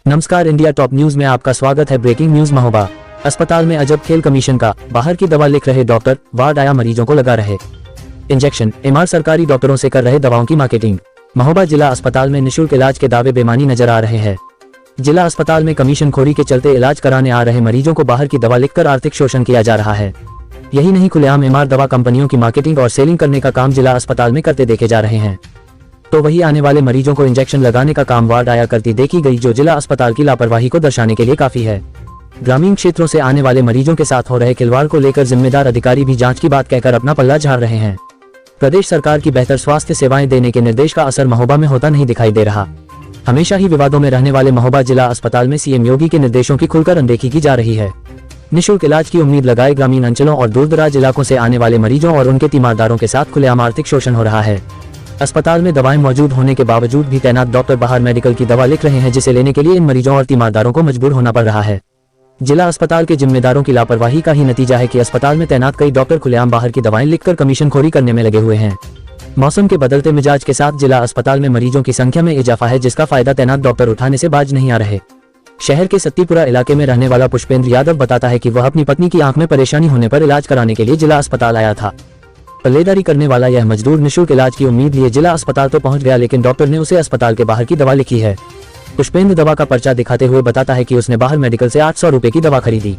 नमस्कार, India top news में आपका स्वागत है। Breaking news. महोबा अस्पताल में अजब खेल। कमीशन का बाहर की दवा लिख रहे डॉक्टर, वार्ड आया मरीजों को लगा रहे इंजेक्शन। एमआर सरकारी डॉक्टरों से कर रहे दवाओं की मार्केटिंग। महोबा जिला अस्पताल में निःशुल्क इलाज के दावे बेमानी नजर आ रहे हैं। जिला अस्पताल में कमीशन खोरी के चलते इलाज कराने आ रहे मरीजों को बाहर की दवा लिखकर आर्थिक शोषण किया जा रहा है। यही नहीं, खुलेआम एमआर दवा कंपनियों की मार्केटिंग और सेलिंग करने का काम जिला अस्पताल में करते देखे जा रहे हैं। तो वही आने वाले मरीजों को इंजेक्शन लगाने का काम वार्ड आया करती देखी गई, जो जिला अस्पताल की लापरवाही को दर्शाने के लिए काफी है। ग्रामीण क्षेत्रों से आने वाले मरीजों के साथ हो रहे खिलवाड़ को लेकर जिम्मेदार अधिकारी भी जांच की बात कहकर अपना पल्ला झाड़ रहे हैं। प्रदेश सरकार की बेहतर स्वास्थ्य सेवाएं देने के निर्देश का असर महोबा में होता नहीं दिखाई दे रहा। हमेशा ही विवादों में रहने वाले महोबा जिला अस्पताल में सीएम योगी के निर्देशों की खुलकर अनदेखी की जा रही है। निःशुल्क इलाज की उम्मीद लगाए ग्रामीण अंचलों और दूरदराज इलाकों से आने वाले मरीजों और उनके तीमारदारों के साथ खुलेआम आर्थिक शोषण हो रहा है। अस्पताल में दवाएं मौजूद होने के बावजूद भी तैनात डॉक्टर बाहर मेडिकल की दवा लिख रहे हैं, जिसे लेने के लिए इन मरीजों और तीमारदारों को मजबूर होना पड़ रहा है। जिला अस्पताल के जिम्मेदारों की लापरवाही का ही नतीजा है कि अस्पताल में तैनात कई डॉक्टर खुलेआम बाहर की दवाएं लिखकर कमीशन खोरी करने में लगे हुए हैं। मौसम के बदलते मिजाज के साथ जिला अस्पताल में मरीजों की संख्या में इजाफा है, जिसका फायदा तैनात डॉक्टर उठाने से बाज नहीं आ रहे। शहर के सत्तीपुरा इलाके में रहने वाला पुष्पेंद्र यादव बताता है कि वह अपनी पत्नी की आंख में परेशानी होने पर इलाज कराने के लिए जिला अस्पताल आया था। पल्लेदारी करने वाला यह मजदूर निःशुल्क इलाज की उम्मीद लिए जिला अस्पताल तो पहुंच गया, लेकिन डॉक्टर ने उसे अस्पताल के बाहर की दवा लिखी है। पुष्पेंद्र दवा का पर्चा दिखाते हुए बताता है कि उसने बाहर मेडिकल से 800 रुपए की दवा खरीदी।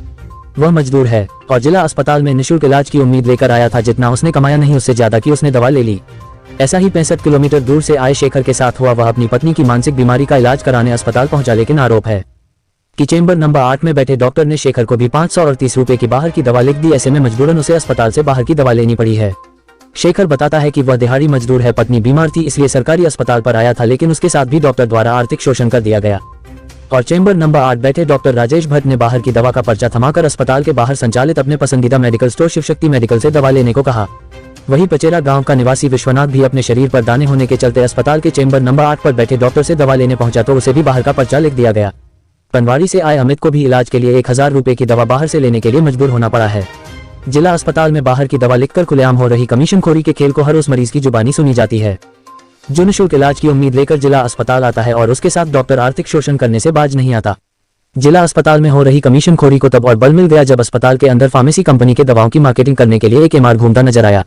वह मजदूर है और जिला अस्पताल में निःशुल्क इलाज की उम्मीद लेकर आया था। जितना उसने कमाया नहीं, उससे ज्यादा की उसने दवा ले ली। ऐसा ही 65 किलोमीटर दूर से आए शेखर के साथ हुआ। वह अपनी पत्नी की मानसिक बीमारी का इलाज कराने अस्पताल पहुंचा, लेकिन आरोप है कि चेंबर नंबर 8 में बैठे डॉक्टर ने शेखर को भी 538 रुपए की बाहर की दवा लिख दी। ऐसे में मजबूरन उसे अस्पताल से बाहर की दवा लेनी पड़ी है। शेखर बताता है कि वह दिहाड़ी मजदूर है, पत्नी बीमार थी, इसलिए सरकारी अस्पताल पर आया था, लेकिन उसके साथ भी डॉक्टर द्वारा आर्थिक शोषण कर दिया गया। और चेंबर नंबर 8 बैठे डॉक्टर राजेश भट्ट ने बाहर की दवा का पर्चा थमाकर अस्पताल के बाहर संचालित अपने पसंदीदा मेडिकल स्टोर शिवशक्ति मेडिकल से दवा लेने को कहा। वहीं पचेरा गांव का निवासी विश्वनाथ भी अपने शरीर पर दाने होने के चलते अस्पताल के चेंबर नंबर 8 पर बैठे डॉक्टर से दवा लेने पहुंचा, तो उसे भी बाहर का पर्चा लिख दिया गया। पनवाड़ी से आए अमित को भी इलाज के लिए 1000 रुपए की दवा बाहर से लेने के लिए मजबूर होना पड़ा है। जिला अस्पताल में बाहर की दवा लिखकर खुलेआम हो रही कमीशनखोरी के खेल को हर उस मरीज की जुबानी सुनी जाती है जो निःशुल्क इलाज की उम्मीद लेकर जिला अस्पताल आता है, और उसके साथ डॉक्टर आर्थिक शोषण करने से बाज नहीं आता। जिला अस्पताल में हो रही कमीशनखोरी को तब और बल मिल गया जब अस्पताल के अंदर फार्मेसी कंपनी के दवाओं की मार्केटिंग करने के लिए एक एमआर घूमता नजर आया।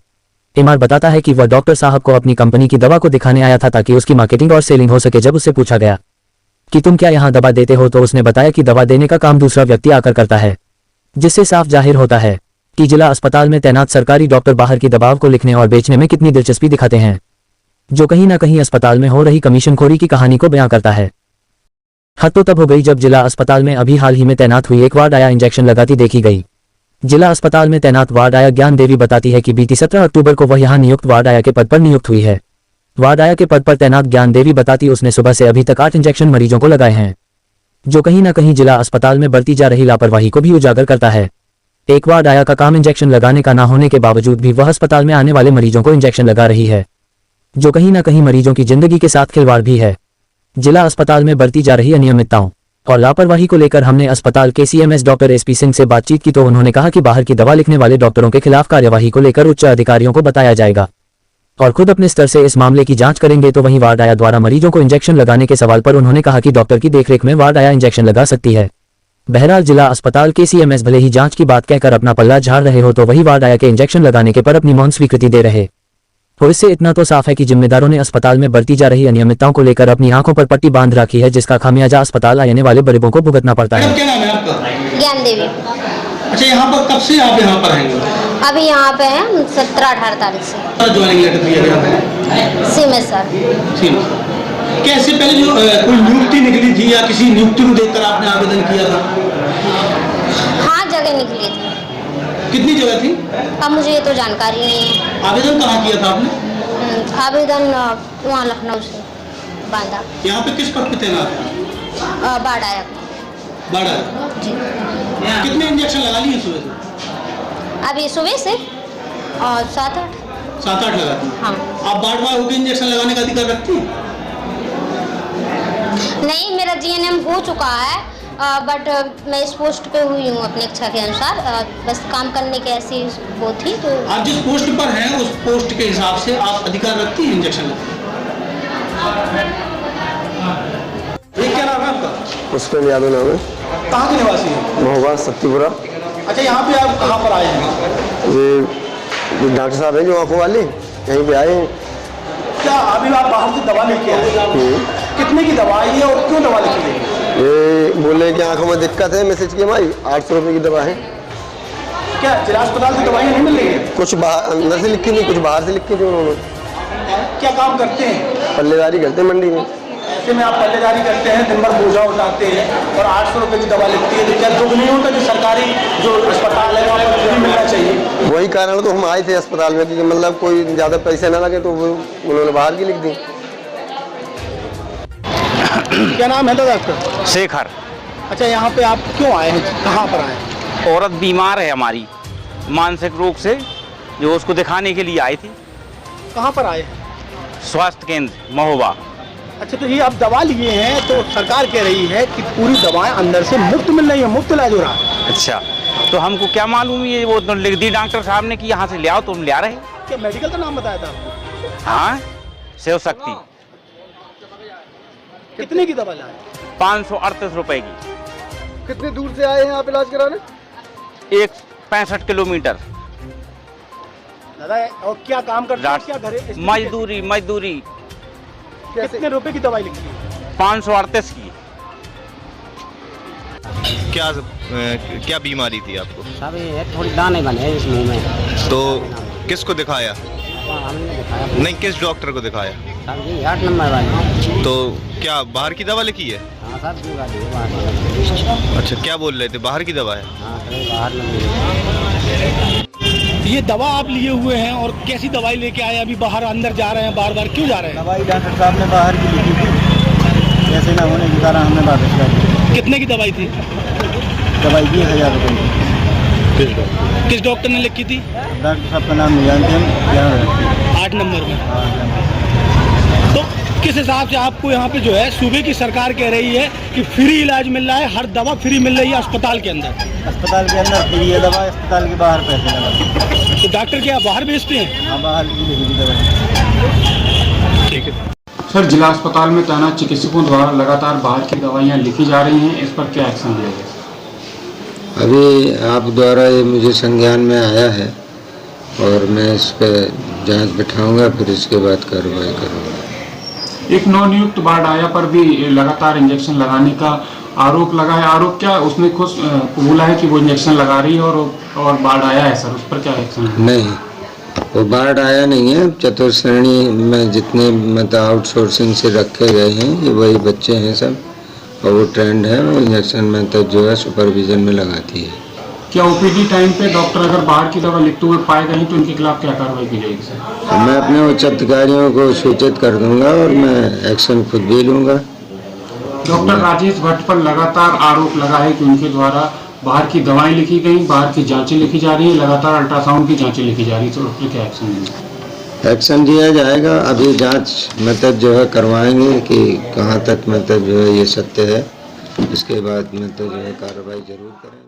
एमआर बताता है कि वह डॉक्टर साहब को अपनी कंपनी की दवा को दिखाने आया था ताकि उसकी मार्केटिंग और सेलिंग हो सके। जब उससे पूछा गया कि तुम क्या यहाँ दवा देते हो, तो उसने बताया कि दवा देने का काम दूसरा व्यक्ति आकर करता है, जिससे साफ जाहिर होता है कि जिला अस्पताल में तैनात सरकारी डॉक्टर बाहर की दवाओं को लिखने और बेचने में कितनी दिलचस्पी दिखाते हैं, जो कहीं ना कहीं अस्पताल में हो रही कमीशनखोरी की कहानी को बयां करता है। हद तो तब हो गई जब जिला अस्पताल में अभी हाल ही में तैनात हुई एक वार्ड आया इंजेक्शन लगाती देखी गई। जिला अस्पताल में तैनात वार्ड आया ज्ञान देवी बताती है कि बीती 17 अक्टूबर को वह यहाँ नियुक्त वार्ड आया के पद पर नियुक्त हुई है। वार्ड आया के पद पर तैनात ज्ञान देवी बताती उसने सुबह से अभी तक 8 इंजेक्शन मरीजों को लगाए हैं, जो कहीं ना कहीं जिला अस्पताल में बरती जा रही लापरवाही को भी उजागर करता है। एक वार्ड आया का काम इंजेक्शन लगाने का ना होने के बावजूद भी वह अस्पताल में आने वाले मरीजों को इंजेक्शन लगा रही है, जो कहीं ना कहीं मरीजों की जिंदगी के साथ खिलवाड़ भी है। जिला अस्पताल में बरती जा रही अनियमितताओं और लापरवाही को लेकर हमने अस्पताल के सीएमएस डॉक्टर एसपी सिंह से बातचीत की, तो उन्होंने कहा कि बाहर की दवा लिखने वाले डॉक्टरों के खिलाफ कार्यवाही को लेकर उच्च अधिकारियों को बताया जाएगा और खुद अपने स्तर से इस मामले की जांच करेंगे। तो वहीं वार्ड आया द्वारा मरीजों को इंजेक्शन लगाने के सवाल पर उन्होंने कहा कि डॉक्टर की देखरेख में वार्ड आया इंजेक्शन लगा सकती है। बहरहाल जिला अस्पताल के सीएमएस भले ही जांच की बात कहकर अपना पल्ला झाड़ रहे हो, तो वही वार्ड आया के इंजेक्शन लगाने के पर अपनी मौन स्वीकृति दे रहे। तो इससे इतना तो साफ है कि जिम्मेदारों ने अस्पताल में बरती जा रही अनियमितताओं को लेकर अपनी आंखों पर पट्टी बांध रखी है, जिसका खामियाजा अस्पताल आने वाले गरीबों को भुगतना पड़ता है। क्या नाम है आपका? ज्ञान देवी। अच्छा, यहाँ पर कब से आप यहाँ पर आएंगे? अभी यहाँ पे हैं 17-18 तारीख से। ज्वाइनिंग लेटर दिया गया है सीएमएस सर। कैसे पहले जो कोई नियुक्ति निकली थी या किसी नियुक्ति को देखकर आपने आवेदन किया था? हाँ, जगह निकली थी। कितनी जगह थी? अब मुझे ये तो जानकारी नहीं है। आवेदन कहाँ किया था आपने? आवेदन वहाँ लखनऊ से बांधा। यहाँ पे किस पद पे तैनात है? बाढ़ आया बाड़ा जी। कितने इंजेक्शन लगा लिए सुबह से? अभी सुबह से और 7-8 लगा दी। हाँ। आप बार बार होकर इंजेक्शन लगाने का अधिकार रखती हैं? नहीं, मेरा जीएनएम हो चुका है, बट मैं इस पोस्ट पे हुई हूँ अपनी इच्छा के अनुसार। बस काम करने की ऐसी वो थी। तो आप जिस पोस्ट पर हैं उस पोस्ट के हिसाब से आप अधिकार रखती हैं इंजेक्शन? क्या नाम है आपका? पुष्पेंद्र यादव नाम है। कहाँ के निवासी हैं? महोबा शक्तिपुरा। अच्छा, यहाँ पे आप कहाँ पर आए हैं? ये डॉक्टर साहब हैं जो आंखों वाले, यहीं पे आए हैं। क्या अभी आप बाहर से दवा लेके आए? कितने की दवा है ये और क्यों दवा लेके गए? ये बोले कि आंखों में दिक्कत है, मैसेज की हमारी 800 रुपये की दवा है। क्या जिला अस्पताल से दवाइयाँ नहीं मिल रही है? कुछ बाहर अंदर से लिखी थी, कुछ बाहर से लिखी थी उन्होंने। क्या काम करते हैं? पल्लेदारी करते हैं मंडी में। ऐसे में आप पल्लेदारी करते हैं, दिन भर बोझा उठाते हैं और 800 रुपये की दवा लिखती है, तो क्या दुख नहीं होता कि सरकारी जो अस्पताल है वहाँ पर फ्री मिलना चाहिए? वही कारण तो हम आए थे अस्पताल में कि मतलब कोई ज़्यादा पैसे ना लगे, तो उन्होंने बाहर की लिख दी। क्या नाम है डॉक्टर? शेखर। अच्छा, यहाँ पे आप क्यों आए हैं, कहाँ पर आए हैं? औरत बीमार है हमारी मानसिक रोग से, जो उसको दिखाने के लिए आई थी। कहाँ पर आए? स्वास्थ्य केंद्र महोबा। अच्छा, तो ये आप दवा लिए हैं तो सरकार कह रही है कि पूरी दवाएं अंदर से मुफ्त मिल रही है, मुफ्त इलाज हो रहा है। अच्छा, तो हमको क्या मालूम, ये वो तो लिख दी डॉक्टर साहब ने कि यहाँ से ले आओ, तो हम ले आ रहे। क्या मेडिकल का नाम बताया था आपको? हाँ, शिव शक्ति। कितने की दवा लाए? 538 रुपए की। कितनी दूर से आए हैं आप इलाज कराने? 65 किलोमीटर। दादा, और क्या काम करते हैं, क्या घरे मजदूरी। कितने रुपए की दवाई लिखी है? 538 की। क्या बीमारी थी आपको? साहब ये थोड़ी दाने बने इस मुंह में। तो किसको दिखाया? हमने दिखाया नहीं, किस डॉक्टर को दिखाया? साहब जी 8 नंबर वाली। तो क्या बाहर की दवा लिखी है? हाँ साहब जी वाली है, बाहर। अच्छा, क्या बोल रहे थे, बाहर की दवा है? हाँ सर, बाहर लगी। ये दवा आप लिए हुए हैं और कैसी दवाई लेके आए? अभी बाहर अंदर जा रहे हैं, बार बार क्यों जा रहे हैं? दवाई डॉक्टर साहब ने बाहर की लिखी थी, ऐसे ना होने के कारण हमने वापस कर दी। कितने की दवाई थी? दवाई दी 1000 रुपये की। किस डॉक्टर ने लिखी थी? डॉक्टर साहब का नाम नहीं जानते हम, यहाँ 8 नंबर में। तो किस हिसाब से आपको यहाँ पे जो है सूबे की सरकार कह रही है कि फ्री इलाज मिल रहा है, हर दवा फ्री मिल रही है अस्पताल के अंदर? अस्पताल के अंदर फ्री है दवा, अस्पताल के बाहर पैसे लगा। तो डॉक्टर क्या बाहर भेजते हैं? हाँ, बाहर की लिखी थी दवाई। ठीक है सर, जिला अस्पताल में तैनात चिकित्सकों द्वारा लगातार बाहर की दवाइयाँ लिखी जा रही हैं, इस पर क्या एक्शन लिया जाए? अभी आप द्वारा ये मुझे संज्ञान में आया है और मैं इस पर जांच बिठाऊंगा, फिर इसके बाद कार्रवाई करूंगा। एक नवनियुक्त वार्ड आया पर भी लगातार इंजेक्शन लगाने का आरोप लगा है। आरोप क्या, उसने खुद बोला है कि वो इंजेक्शन लगा रही है और वार्ड आया है सर, उस पर क्या एक्शन है? नहीं, वो वार्ड आया नहीं है। चतुर्श्रेणी में जितने मतलब आउटसोर्सिंग से रखे गए हैं ये वही बच्चे हैं सब, और वो ट्रेंड है, वो इंजेक्शन में तो जो है सुपरविजन में लगाती है। क्या ओपीडी टाइम पे डॉक्टर अगर बाहर की दवा लिखते हुए पाए गए तो उनके खिलाफ क्या कार्रवाई की जाएगी सर? मैं अपने उच्च अधिकारियों को सूचित कर दूंगा और मैं एक्शन खुद भी लूँगा। डॉक्टर राजेश भट्ट पर लगातार आरोप लगा है कि उनके द्वारा बाहर की दवाएं लिखी गई, बाहर की जांचें लिखी जा रही हैं, लगातार अल्ट्रासाउंड की जांचें लिखी जा रही है, तो उस पर क्या एक्शन लेंगे? एक्शन लिया जाएगा। अभी जांच मतलब जो है करवाएंगे कि कहाँ तक मतलब जो है ये सत्य है, इसके बाद मतलब जो है कार्रवाई जरूर करेंगे।